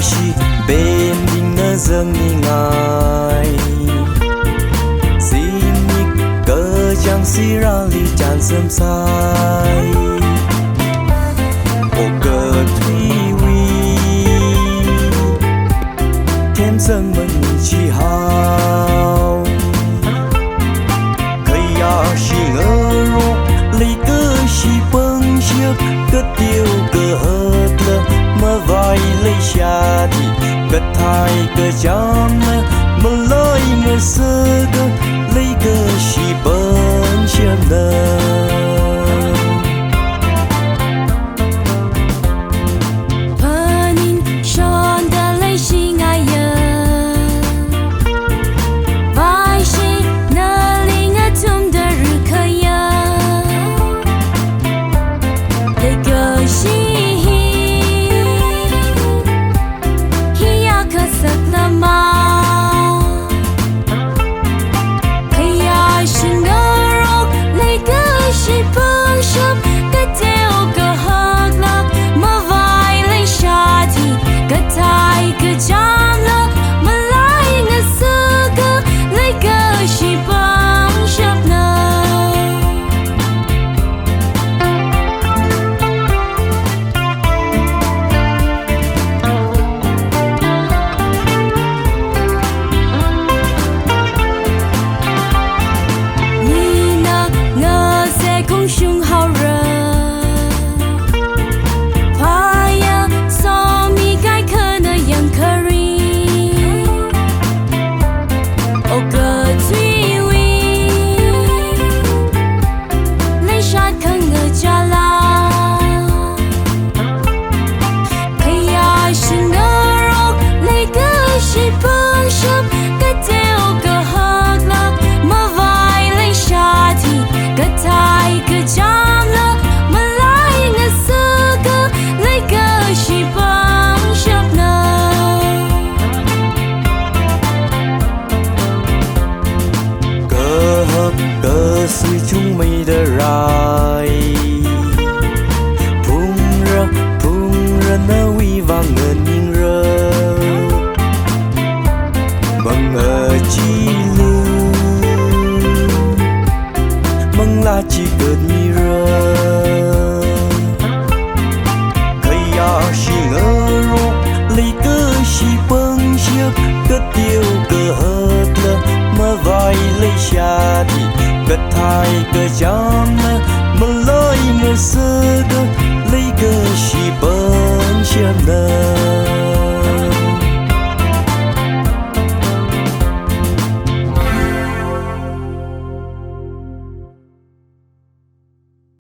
shi bên đình nơ dâng ni ngài xin ni cơ chẳng si ra li chan sớm sai ô cơ thủy vi thêm dâng mình chi hào cây ya shi ngơ ru lấy cơ shi bâng chiếc cất tiêu cơ hớt lơ mơ vai lấy xa thì cất thai cơ chăm mơ lối ngơ sơ cơ lấy cơ shi bâng chiếc lơ suy chúng mây đờ rai phung ra nơ uy vang ngân nhìn rơ bằng ở chi lư bằng là chỉ cơn mi rơ cây ya shi ngơ ru lấy cơ shi bâng chiếc cất tiêu cơ hớt lơ mơ vai lấy xa thì cất thai cơ chăm mơ lối ngơ sơ cơ lấy cơ shi bâng